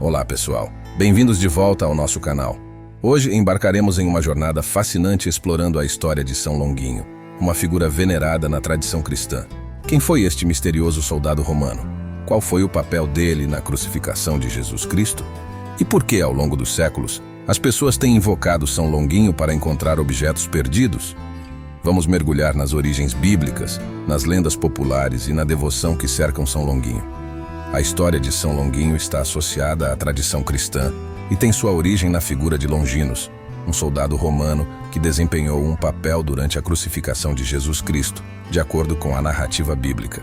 Olá pessoal, bem-vindos de volta ao nosso canal. Hoje embarcaremos em uma jornada fascinante explorando a história de São Longuinho, uma figura venerada na tradição cristã. Quem foi este misterioso soldado romano? Qual foi o papel dele na crucificação de Jesus Cristo? E por que, ao longo dos séculos, as pessoas têm invocado São Longuinho para encontrar objetos perdidos? Vamos mergulhar nas origens bíblicas, nas lendas populares e na devoção que cercam São Longuinho. A história de São Longuinho está associada à tradição cristã e tem sua origem na figura de Longinos, um soldado romano que desempenhou um papel durante a crucificação de Jesus Cristo, de acordo com a narrativa bíblica.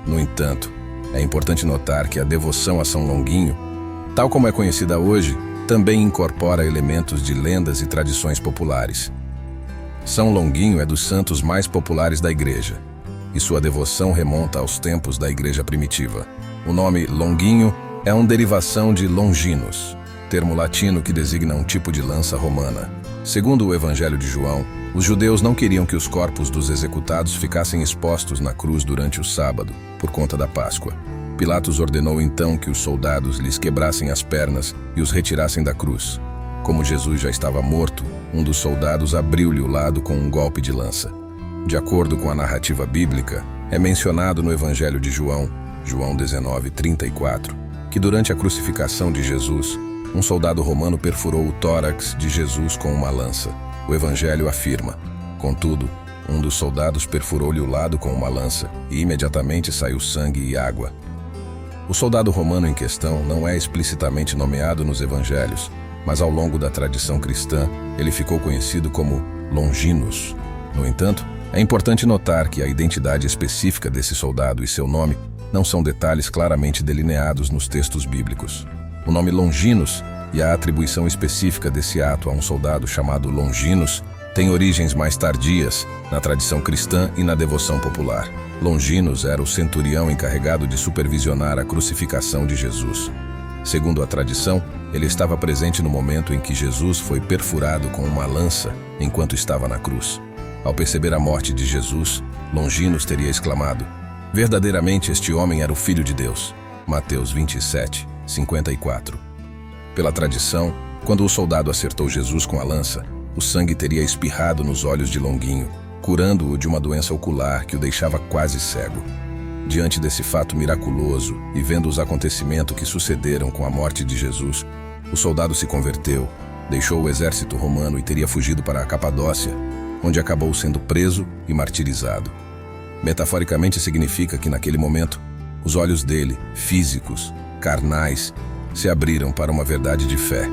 No entanto, é importante notar que a devoção a São Longuinho, tal como é conhecida hoje, também incorpora elementos de lendas e tradições populares. São Longuinho é dos santos mais populares da Igreja, e sua devoção remonta aos tempos da Igreja primitiva. O nome Longuinho é uma derivação de Longinus, termo latino que designa um tipo de lança romana. Segundo o Evangelho de João, os judeus não queriam que os corpos dos executados ficassem expostos na cruz durante o sábado, por conta da Páscoa. Pilatos ordenou então que os soldados lhes quebrassem as pernas e os retirassem da cruz. Como Jesus já estava morto, um dos soldados abriu-lhe o lado com um golpe de lança. De acordo com a narrativa bíblica, é mencionado no Evangelho de João, João 19:34, que durante a crucificação de Jesus, um soldado romano perfurou o tórax de Jesus com uma lança. O Evangelho afirma: contudo, um dos soldados perfurou-lhe o lado com uma lança, e imediatamente saiu sangue e água. O soldado romano em questão não é explicitamente nomeado nos Evangelhos, mas ao longo da tradição cristã, ele ficou conhecido como Longinus. No entanto, é importante notar que a identidade específica desse soldado e seu nome não são detalhes claramente delineados nos textos bíblicos. O nome Longinus e a atribuição específica desse ato a um soldado chamado Longinus têm origens mais tardias na tradição cristã e na devoção popular. Longinus era o centurião encarregado de supervisionar a crucificação de Jesus. Segundo a tradição, ele estava presente no momento em que Jesus foi perfurado com uma lança enquanto estava na cruz. Ao perceber a morte de Jesus, Longinus teria exclamado: "Verdadeiramente este homem era o Filho de Deus." Mateus 27:54. Pela tradição, quando o soldado acertou Jesus com a lança, o sangue teria espirrado nos olhos de Longuinho, curando-o de uma doença ocular que o deixava quase cego. Diante desse fato miraculoso e vendo os acontecimentos que sucederam com a morte de Jesus, o soldado se converteu, deixou o exército romano e teria fugido para a Capadócia, onde acabou sendo preso e martirizado. Metaforicamente significa que naquele momento, os olhos dele, físicos, carnais, se abriram para uma verdade de fé,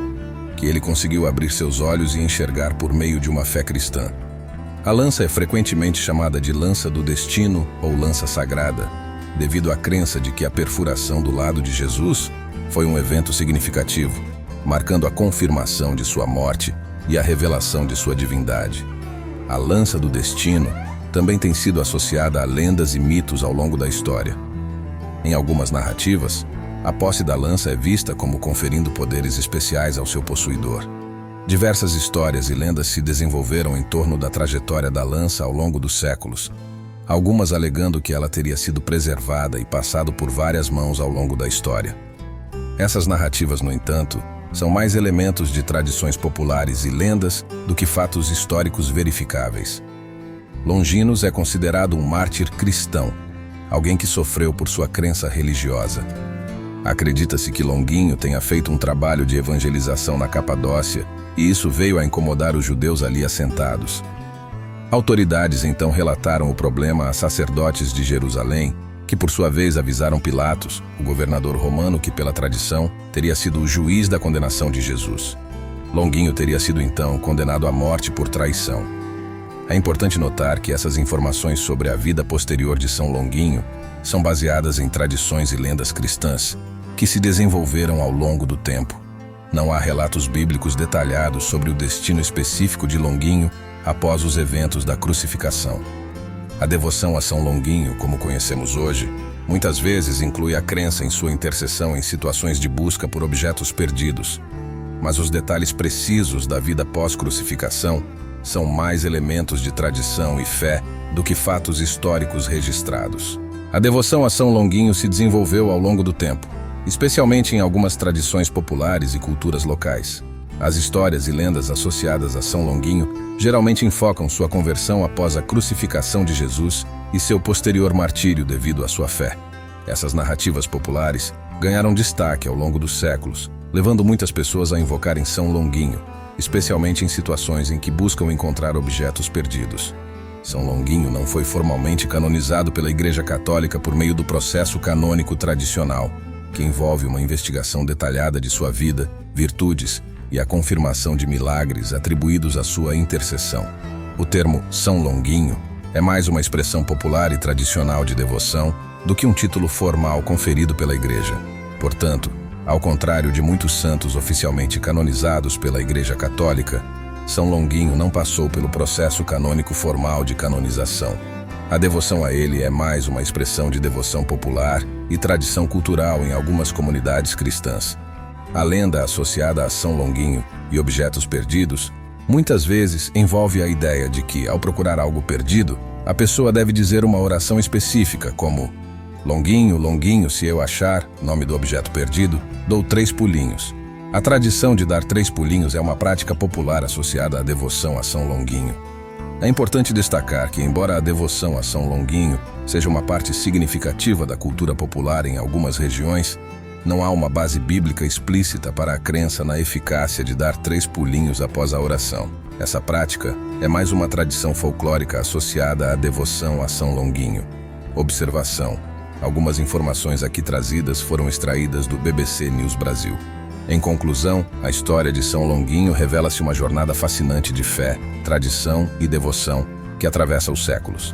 que ele conseguiu abrir seus olhos e enxergar por meio de uma fé cristã. A lança é frequentemente chamada de lança do destino ou lança sagrada, devido à crença de que a perfuração do lado de Jesus foi um evento significativo, marcando a confirmação de sua morte e a revelação de sua divindade. A lança do destino também tem sido associada a lendas e mitos ao longo da história. Em algumas narrativas, a posse da lança é vista como conferindo poderes especiais ao seu possuidor. Diversas histórias e lendas se desenvolveram em torno da trajetória da lança ao longo dos séculos, algumas alegando que ela teria sido preservada e passado por várias mãos ao longo da história. Essas narrativas, no entanto, são mais elementos de tradições populares e lendas do que fatos históricos verificáveis. Longinus é considerado um mártir cristão, alguém que sofreu por sua crença religiosa. Acredita-se que Longuinho tenha feito um trabalho de evangelização na Capadócia e isso veio a incomodar os judeus ali assentados. Autoridades então relataram o problema a sacerdotes de Jerusalém, que por sua vez avisaram Pilatos, o governador romano que pela tradição teria sido o juiz da condenação de Jesus. Longuinho teria sido então condenado à morte por traição. É importante notar que essas informações sobre a vida posterior de São Longuinho são baseadas em tradições e lendas cristãs que se desenvolveram ao longo do tempo. Não há relatos bíblicos detalhados sobre o destino específico de Longuinho após os eventos da crucificação. A devoção a São Longuinho, como conhecemos hoje, muitas vezes inclui a crença em sua intercessão em situações de busca por objetos perdidos. Mas os detalhes precisos da vida pós-crucificação são mais elementos de tradição e fé do que fatos históricos registrados. A devoção a São Longuinho se desenvolveu ao longo do tempo, especialmente em algumas tradições populares e culturas locais. As histórias e lendas associadas a São Longuinho geralmente enfocam sua conversão após a crucificação de Jesus e seu posterior martírio devido à sua fé. Essas narrativas populares ganharam destaque ao longo dos séculos, levando muitas pessoas a invocarem São Longuinho, especialmente em situações em que buscam encontrar objetos perdidos. São Longuinho não foi formalmente canonizado pela Igreja Católica por meio do processo canônico tradicional, que envolve uma investigação detalhada de sua vida, virtudes e a confirmação de milagres atribuídos à sua intercessão. O termo São Longuinho é mais uma expressão popular e tradicional de devoção do que um título formal conferido pela Igreja. Portanto, ao contrário de muitos santos oficialmente canonizados pela Igreja Católica, São Longuinho não passou pelo processo canônico formal de canonização. A devoção a ele é mais uma expressão de devoção popular e tradição cultural em algumas comunidades cristãs. A lenda associada a São Longuinho e objetos perdidos muitas vezes envolve a ideia de que, ao procurar algo perdido, a pessoa deve dizer uma oração específica, como Longuinho, Longuinho, se eu achar, nome do objeto perdido, dou 3 pulinhos. A tradição de dar 3 pulinhos é uma prática popular associada à devoção a São Longuinho. É importante destacar que, embora a devoção a São Longuinho seja uma parte significativa da cultura popular em algumas regiões, não há uma base bíblica explícita para a crença na eficácia de dar 3 pulinhos após a oração. Essa prática é mais uma tradição folclórica associada à devoção a São Longuinho. Observação: algumas informações aqui trazidas foram extraídas do BBC News Brasil. Em conclusão, a história de São Longuinho revela-se uma jornada fascinante de fé, tradição e devoção que atravessa os séculos.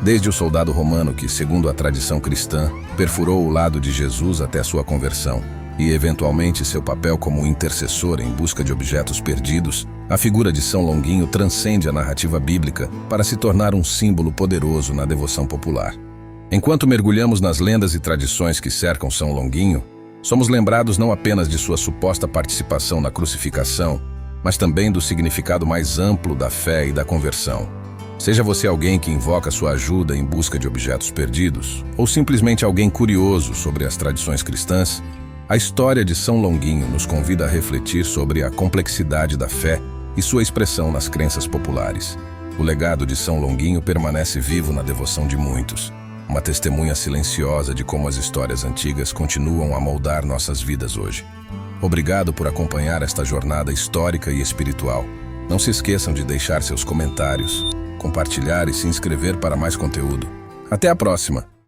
Desde o soldado romano que, segundo a tradição cristã, perfurou o lado de Jesus até sua conversão, e eventualmente seu papel como intercessor em busca de objetos perdidos, a figura de São Longuinho transcende a narrativa bíblica para se tornar um símbolo poderoso na devoção popular. Enquanto mergulhamos nas lendas e tradições que cercam São Longuinho, somos lembrados não apenas de sua suposta participação na crucificação, mas também do significado mais amplo da fé e da conversão. Seja você alguém que invoca sua ajuda em busca de objetos perdidos, ou simplesmente alguém curioso sobre as tradições cristãs, a história de São Longuinho nos convida a refletir sobre a complexidade da fé e sua expressão nas crenças populares. O legado de São Longuinho permanece vivo na devoção de muitos, uma testemunha silenciosa de como as histórias antigas continuam a moldar nossas vidas hoje. Obrigado por acompanhar esta jornada histórica e espiritual. Não se esqueçam de deixar seus comentários, compartilhar e se inscrever para mais conteúdo. Até a próxima!